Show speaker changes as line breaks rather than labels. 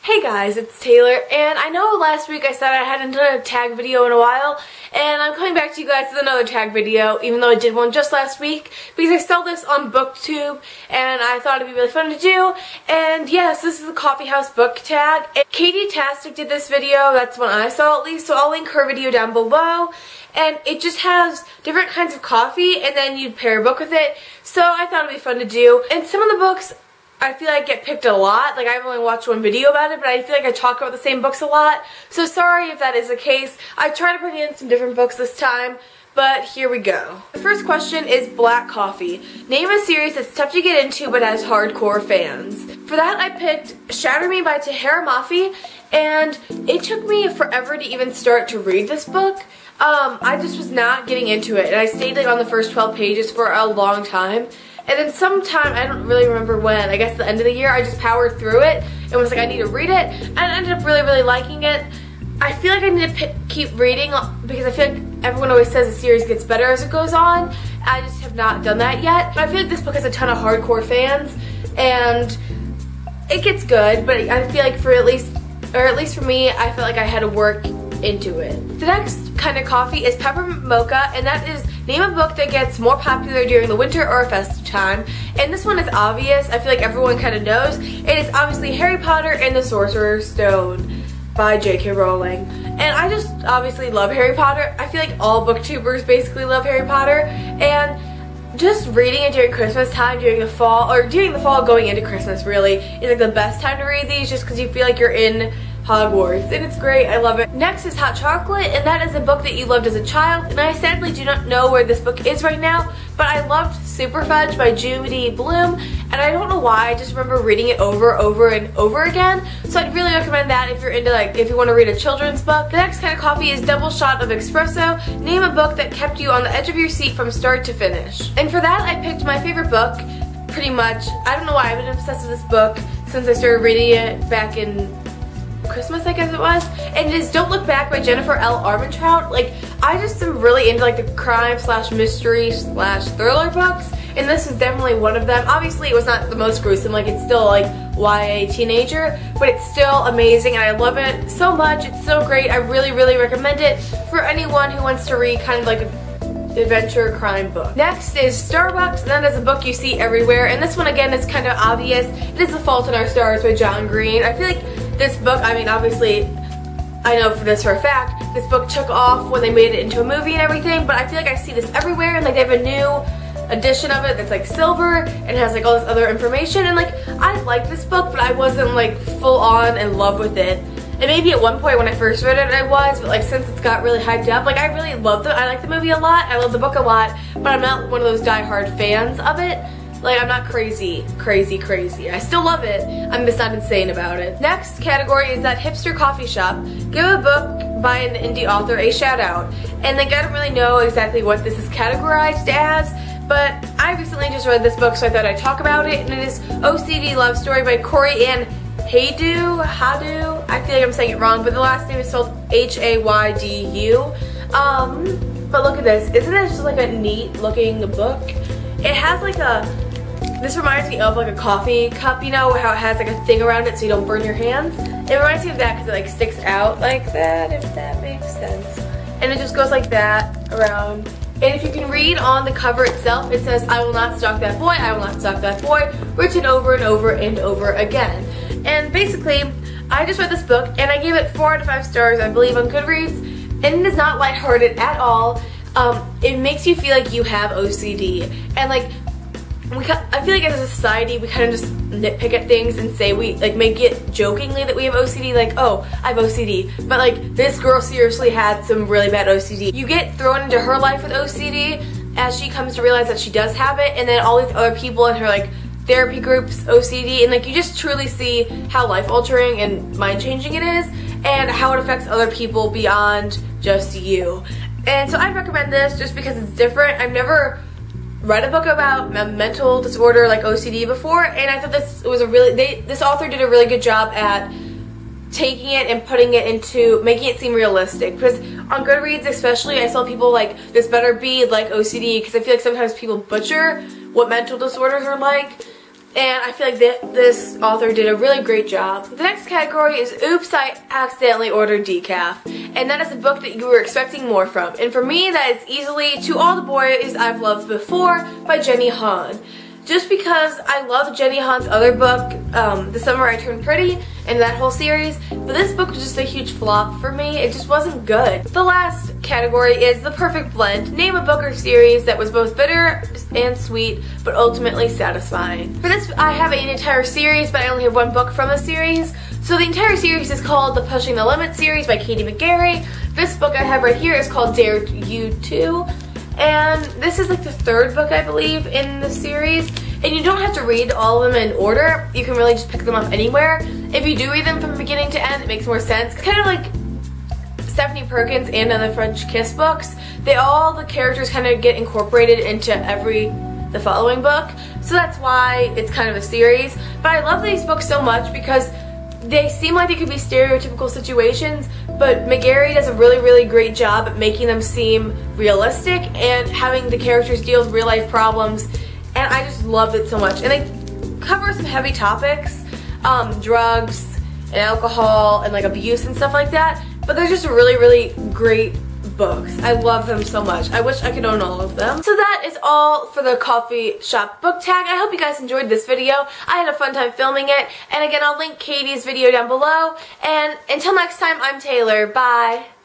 Hey guys, it's Taylor, and I know last week I said I hadn't done a tag video in a while, and I'm coming back to you guys with another tag video, even though I did one just last week, because I saw this on BookTube, and I thought it'd be really fun to do. And yes, this is the Coffee House book tag. And Katie Tastic did this video, that's one I saw at least, so I'll link her video down below. And it just has different kinds of coffee, and then you pair a book with it, so I thought it'd be fun to do. And some of the books I feel like get picked a lot. Like, I've only watched one video about it, but I feel like I talk about the same books a lot. So sorry if that is the case. I try to bring in some different books this time, but here we go. The first question is black coffee. Name a series that's tough to get into but has hardcore fans. For that, I picked Shatter Me by Tahira Mafi, and it took me forever to even start to read this book. I just was not getting into it, and I stayed like on the first 12 pages for a long time. And then sometime, I don't really remember when, I guess the end of the year, I just powered through it and was like, I need to read it. And I ended up really liking it. I feel like I need to keep reading because I feel like everyone always says the series gets better as it goes on. I just have not done that yet. But I feel like this book has a ton of hardcore fans and it gets good, but I feel like at least for me, I feel like I had to work into it. The next kind of coffee is Peppermint Mocha, and that is name a book that gets more popular during the winter or festive time. And this one is obvious. I feel like everyone kind of knows. It is obviously Harry Potter and the Sorcerer's Stone by J.K. Rowling. And I just obviously love Harry Potter. I feel like all booktubers basically love Harry Potter. And just reading it during Christmas time, during the fall going into Christmas really, is like the best time to read these just because you feel like you're in Hogwarts, and it's great. I love it. Next is Hot Chocolate, and that is a book that you loved as a child, and I sadly do not know where this book is right now, but I loved Super Fudge by Judy Blume, and I don't know why, I just remember reading it over and over again, so I'd really recommend that if you're into, like, if you want to read a children's book. The next kind of coffee is Double Shot of Espresso. Name a book that kept you on the edge of your seat from start to finish. And for that, I picked my favorite book, pretty much. I don't know why, I've been obsessed with this book since I started reading it back in Christmas, I guess it was, and it is Don't Look Back by Jennifer L. Armentrout. Like, I just am really into like the crime / mystery / thriller books, and this is definitely one of them. Obviously, it was not the most gruesome, like it's still like YA teenager, but it's still amazing, and I love it so much. It's so great. I really recommend it for anyone who wants to read kind of like a adventure crime book. Next is Starbucks, and that is a book you see everywhere, and this one again is kind of obvious. It is The Fault in Our Stars by John Green. I feel like this book, I mean, obviously, I know this for a fact, this book took off when they made it into a movie and everything, but I feel like I see this everywhere, and like they have a new edition of it that's like silver and has like all this other information, and like I like this book, but I wasn't like full on in love with it. And maybe at one point when I first read it, I was, but like since it's got really hyped up, like I really love it. I like the movie a lot, I love the book a lot, but I'm not one of those die-hard fans of it. Like, I'm not crazy. I still love it. I'm just not insane about it. Next category is that hipster coffee shop. Give a book by an indie author a shout out. And like, I don't really know exactly what this is categorized as, but I recently just read this book, so I thought I'd talk about it. And it is OCD Love Story by Corey Ann Hadu. I feel like I'm saying it wrong, but the last name is spelled H-A-Y-D-U. But look at this. Isn't it just like a neat looking book? It has like this reminds me of like a coffee cup, you know, how it has like a thing around it so you don't burn your hands. It reminds me of that because it like sticks out like that, if that makes sense. And it just goes like that around. And if you can read on the cover itself, it says, I will not stalk that boy, I will not stalk that boy, written over and over and over again. And basically, I just read this book and I gave it 4 out of 5 stars, I believe, on Goodreads. And it is not lighthearted at all. It makes you feel like you have OCD. And like, I feel like as a society, we kind of just nitpick at things and say we like make it jokingly that we have OCD, like, oh, I have OCD. But like, this girl seriously had some really bad OCD. You get thrown into her life with OCD as she comes to realize that she does have it, and then all these other people in her like therapy groups OCD, and like you just truly see how life altering and mind changing it is, and how it affects other people beyond just you. And so I recommend this just because it's different. I've never read a book about a mental disorder like OCD before, and I thought this was this author did a really good job at taking it and putting it into, making it seem realistic. Because on Goodreads especially, I saw people like, this better be like OCD, because I feel like sometimes people butcher what mental disorders are like. And I feel like this author did a really great job. The next category is Oops, I Accidentally Ordered Decaf. And that is a book that you were expecting more from. And for me, that is easily To All the Boys I've Loved Before by Jenny Han. Just because I love Jenny Han's other book, The Summer I Turned Pretty, and that whole series, but this book was just a huge flop for me. It just wasn't good. The last category is The Perfect Blend. Name a book or series that was both bitter and sweet, but ultimately satisfying. For this, I have an entire series, but I only have one book from the series. So the entire series is called The Pushing the Limit series by Katie McGarry. This book I have right here is called Dare You To. And this is like the third book, I believe, in the series. And you don't have to read all of them in order. You can really just pick them up anywhere. If you do read them from beginning to end, it makes more sense. It's kind of like Stephanie Perkins and the French Kiss books. All the characters kind of get incorporated into the following book. So that's why it's kind of a series. But I love these books so much because they seem like they could be stereotypical situations, but McGarry does a really, really great job at making them seem realistic and having the characters deal with real life problems, and I just loved it so much. And they cover some heavy topics, drugs and alcohol and like abuse and stuff like that, but they're just really, really great books. I love them so much. I wish I could own all of them. So that is all for the coffee shop book tag. I hope you guys enjoyed this video. I had a fun time filming it. And again, I'll link Katie's video down below. And until next time, I'm Taylor. Bye.